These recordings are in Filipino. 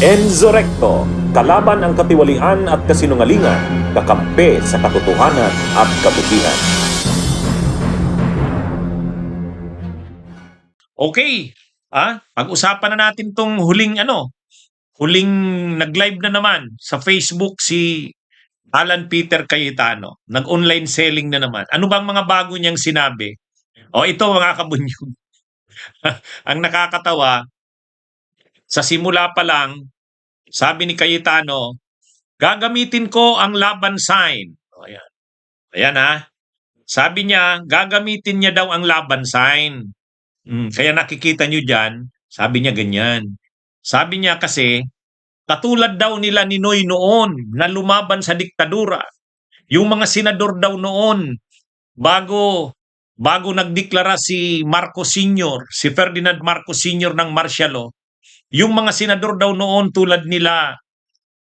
Enzo Recto, kalaban ang katiwalian at kasinungalingan, kakampi sa katotohanan at kabutihan. Okay, pag-usapan na natin tong huling nag-live na naman sa Facebook si Alan Peter Cayetano. Nag-online selling na naman. Ano bang mga bago niyang sinabi? O ito mga kabunyog. Ang nakakatawa, sa simula pa lang, sabi ni Cayetano, gagamitin ko ang laban sign. O, ayan. Ayan Sabi niya, gagamitin niya daw ang laban sign. Kaya nakikita nyo dyan, sabi niya ganyan. Sabi niya kasi, katulad daw nila ni Noy noon na lumaban sa diktadura. Yung mga senador daw noon, bago nagdeklara si Marcos Sr., si Ferdinand Marcos Sr. ng martial law, yung mga senador daw noon tulad nila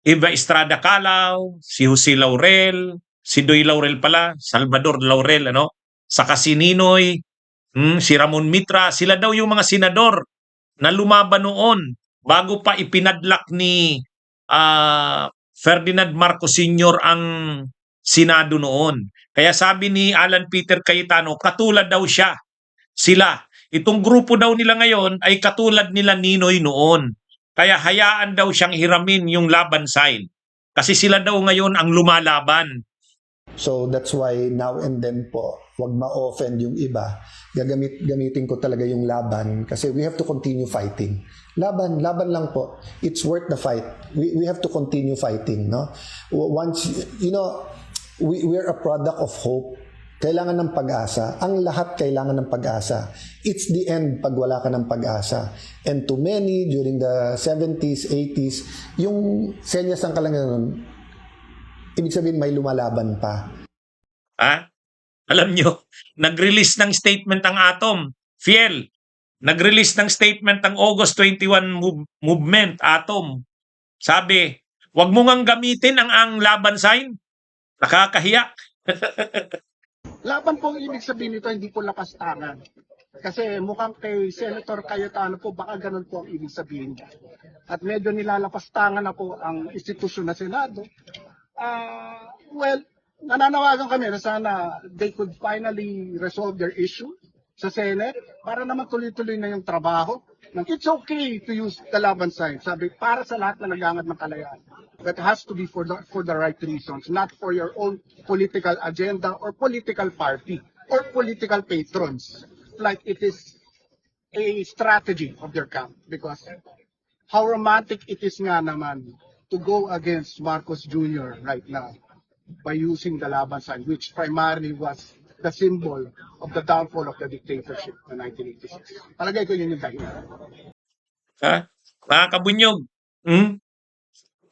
Eva Estrada Calao, si Jose Laurel, si Doy Laurel pala, Salvador Laurel, saka si Ninoy, si Ramon Mitra, sila daw yung mga senador na lumaban noon bago pa ipinadlak ni Ferdinand Marcos Sr. ang Senado noon. Kaya sabi ni Alan Peter Cayetano, katulad daw sila. Itong grupo daw nila ngayon ay katulad nila Ninoy noon. Kaya hayaan daw siyang hiramin yung laban sign. Kasi sila daw ngayon ang lumalaban. So that's why now and then po, wag ma-offend yung iba. Gamitin ko talaga yung laban kasi we have to continue fighting. Laban lang po. It's worth the fight. We have to continue fighting, no? Once we're a product of hope. Kailangan ng pag-asa. Ang lahat kailangan ng pag-asa. It's the end pag wala ka ng pag-asa. And to many, during the 70s, 80s, yung senyas ng kalangan ibig sabihin may lumalaban pa. Alam nyo, nag-release ng statement ang Atom. Fiel, nag-release ng statement ang August 21 movement, Atom. Sabi, wag mo ngang gamitin ang laban sign. Nakakahiya. Laban po ang ibig sabihin nito, hindi po lakas tangan. Kasi mukhang kay Senator Cayetano po, baka ganun po ang ibig sabihin. At medyo nilalapas tangan na po ang institusyon na Senado. Well, nananawagan kami na sana they could finally resolve their issue sa Senate para naman tuloy-tuloy na yung trabaho. It's okay to use the laban sign, sabi, para sa lahat na nagangad ng kalayaan. That has to be for the right reasons, not for your own political agenda or political party or political patrons, like it is a strategy of their camp. Because how romantic it is nga naman to go against Marcos Jr. right now by using the laban sign, which primarily was the symbol of the downfall of the dictatorship in 1986. Palagay ko yun yung dahilan. Mga kabunyog,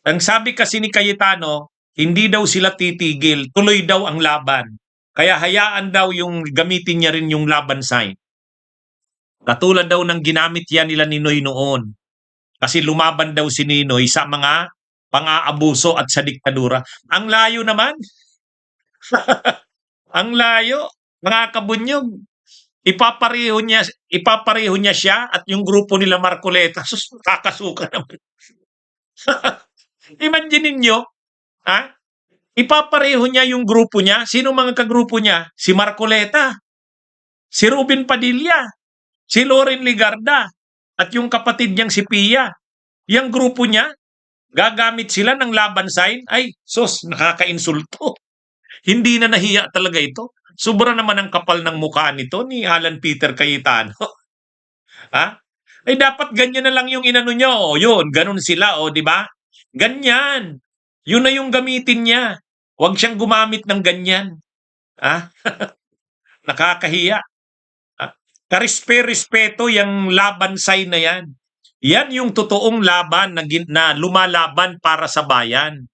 ang sabi kasi ni Cayetano, hindi daw sila titigil, tuloy daw ang laban. Kaya hayaan daw yung gamitin niya rin yung laban sign. Katulad daw ng ginamit yan nila ni Noy noon. Kasi lumaban daw si Ninoy sa mga pang-aabuso at sa diktadura. Ang layo naman. Ang layo. Mga kabunyog, ipapareho niya siya at yung grupo nila Marcoleta. Sus, kakasuka naman. Imagine niyo, ipapareho niya yung grupo niya. Sino mga kagrupo niya? Si Marcoleta, si Ruben Padilla, si Loren Legarda, at yung kapatid niyang si Pia. Yung grupo niya, gagamit sila ng laban sign. Ay, sus, nakaka-insulto. Hindi na nahiya talaga ito. Sobra naman ang kapal ng mukha nito ni Alan Peter Cayetano. Ay, dapat ganyan na lang yung inano niya. O, yun, ganun sila, di ba? Ganyan. Yun na yung gamitin niya. Huwag siyang gumamit ng ganyan. Nakakahiya. Karespe-respeto yung laban sign na yan. Yan yung totoong laban na lumalaban para sa bayan.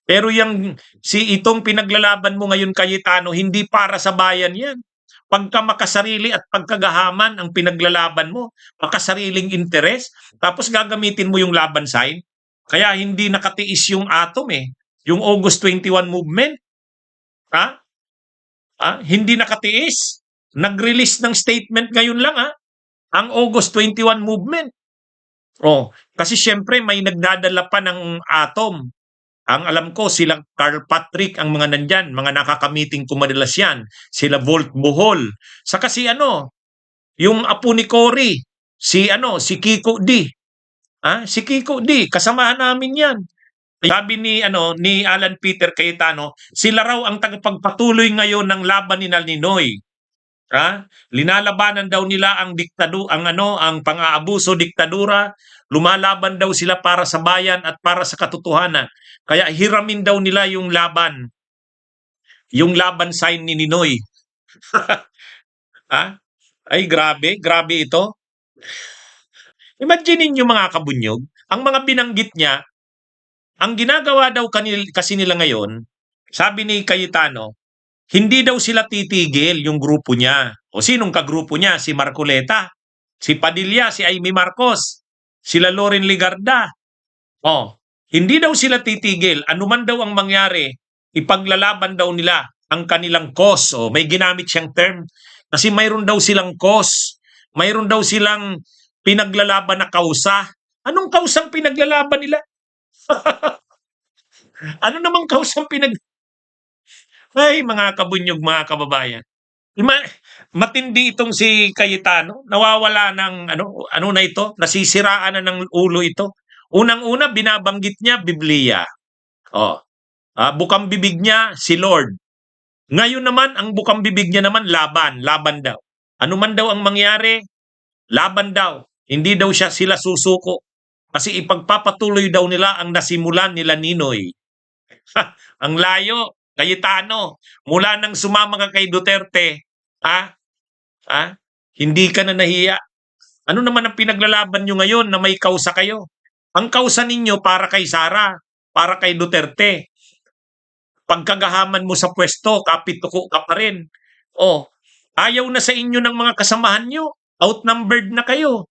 Pero itong pinaglalaban mo ngayon, Cayetano, hindi para sa bayan yan. Pagka makasarili at pagkagahaman ang pinaglalaban mo, makasariling interes, tapos gagamitin mo yung laban sign. Kaya hindi nakatiis yung Atom yung August 21 movement. Hindi nakatiis. Nag-release ng statement ngayon lang ang August 21 movement. Oh, kasi siyempre may nagdadala pa ng atom. Ang alam ko, sila Carl Patrick ang mga nandyan, mga nakakamiting ko madalas yan. Sila Volt Bohol. Saka si yung apo ni Cory, si Kiko D. Si Kiko D, kasamahan namin yan. Sabi ni Alan Peter Cayetano, sila raw ang tagapagpatuloy ngayon ng laban ni Ninoy. Linalabanan daw nila ang ang pang-aabuso, diktadura, lumalaban daw sila para sa bayan at para sa katotohanan. Kaya hiramin daw nila yung laban sign ni Ninoy. Ay grabe, grabe ito. Imagine niyo mga kabunyog, ang mga binanggit niya, ang ginagawa daw kasi nila ngayon, sabi ni Cayetano, hindi daw sila titigil yung grupo niya. O sinong kagrupo niya? Si Marcoleta, si Padilla, si Amy Marcos, sila Loren Ligarda. Hindi daw sila titigil. Ano man daw ang mangyari, ipaglalaban daw nila ang kanilang cause. May ginamit siyang term. Kasi mayroon daw silang cause. Mayroon daw silang pinaglalaban na kausa. Anong kausang pinaglalaban nila? Ano namang kausang Ay, mga kabunyog, mga kababayan. Matindi itong si Cayetano. Nawawala ng ano na ito? Nasisiraan na ng ulo ito. Unang-una, binabanggit niya, Biblia. Bukang bibig niya, si Lord. Ngayon naman, ang bukang bibig niya naman, laban daw. Ano man daw ang mangyari, laban daw. Hindi daw sila susuko. Kasi ipagpapatuloy daw nila ang nasimulan nila Ninoy. Ang layo, Cayetano. Mula nang sumama ka kay Duterte, hindi ka na nahiya. Ano naman ang pinaglalaban nyo ngayon na may kausa kayo? Ang kausa ninyo para kay Sara, para kay Duterte. Pagkagahaman mo sa pwesto, kapituko ka pa rin. Ayaw na sa inyo ng mga kasamahan nyo. Outnumbered na kayo.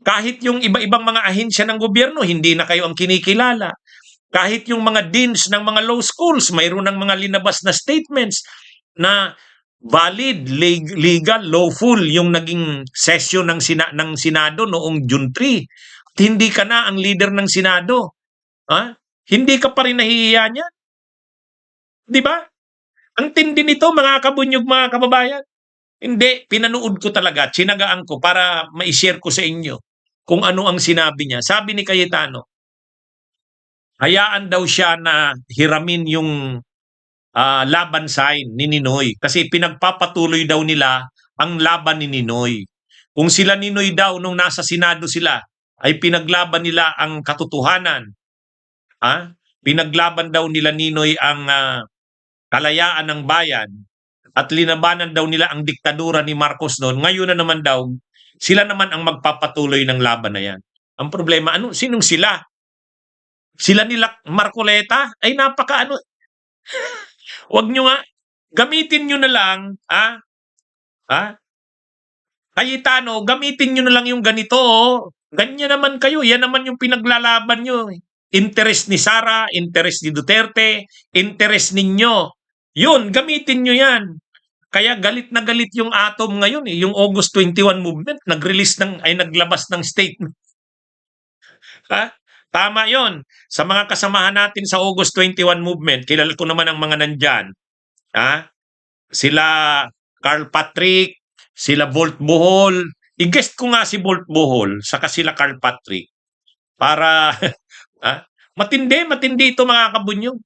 Kahit yung iba-ibang mga ahensya ng gobyerno, hindi na kayo ang kinikilala. Kahit yung mga deans ng mga law schools, mayroon ng mga linabas na statements na valid, legal, lawful yung naging session ng Senado noong June 3. At hindi ka na ang leader ng Senado. Hindi ka pa rin nahihiya niya. Di ba? Ang tindi nito, mga kabunyog, mga kababayan. Hindi, pinanood ko talaga, tsinagaan ko para ma-share ko sa inyo kung ano ang sinabi niya. Sabi ni Cayetano, hayaan daw siya na hiramin yung laban sign ni Ninoy kasi pinagpapatuloy daw nila ang laban ni Ninoy. Kung sila Ninoy daw nung nasa Senado sila ay pinaglaban nila ang katotohanan, pinaglaban daw nila Ninoy ang kalayaan ng bayan at linabanan daw nila ang diktadura ni Marcos noon, ngayon na naman daw sila naman ang magpapatuloy ng laban na yan. Ang problema, sinong sila? Sila nila Marcoleta? Ay Huwag nyo nga, gamitin nyo na lang, Cayetano, gamitin nyo na lang yung ganito, Ganyan naman kayo, yan naman yung pinaglalaban nyo. Interest ni Sara, interest ni Duterte, interest ninyo. Yun, gamitin nyo yan. Kaya galit na galit yung ATOM ngayon, yung August 21 movement, naglabas ng statement. Tama yon. Sa mga kasamahan natin sa August 21 movement, kilala ko naman ang mga nandyan. Sila Carl Patrick, sila Volt Bohol. I-guest ko nga si Volt Bohol, saka sila Carl Patrick. Para, matindi ito mga kabunyog.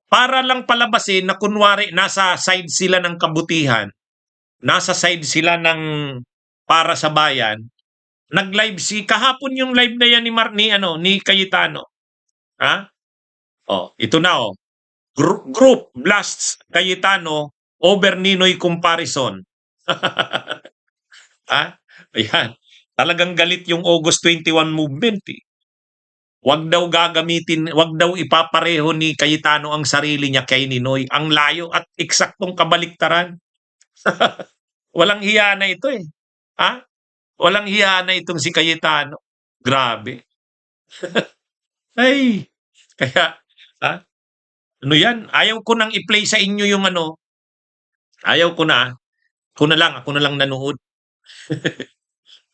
Para lang palabasin na kunwari nasa side sila ng kabutihan, nasa side sila ng para sa bayan. Nag-live kahapon yung live na yan ni Cayetano. Ito na Group blasts Cayetano over Ninoy comparison. Ayan. Talagang galit yung August 21 movement. Wag daw ipapareho ni Cayetano ang sarili niya kay Ninoy. Ang layo at eksaktong kabaliktaran. Walang hiya na ito Walang hiya na itong si Cayetano. Grabe. Ay, kaya, ano yan? Ayaw ko nang i-play sa inyo yung Ayaw ko na. Ako na lang nanood.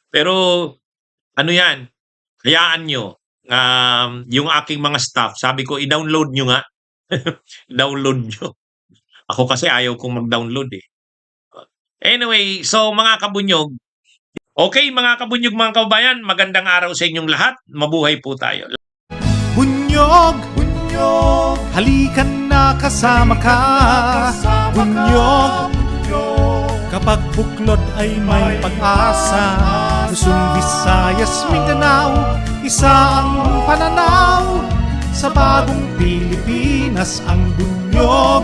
Pero, ano yan, hayaan nyo. Yung aking mga staff, sabi ko, i-download nyo nga. Download nyo. Ako kasi ayaw kong mag-download eh. Anyway, so mga kabunyog, okay mga kabunyog, mga kababayan, magandang araw sa inyong lahat. Mabuhay po tayo. Bunyog, bunyog, halikan na kasama ka. Bunyog, kapag buklod ay may pag-asa. Luzon, Visayas, Mindanao, isa ang pananaw. Sa bagong Pilipinas ang bunyog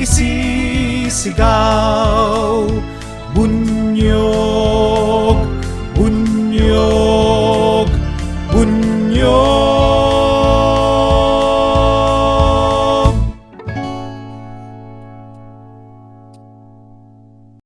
isisigaw. Bunyog.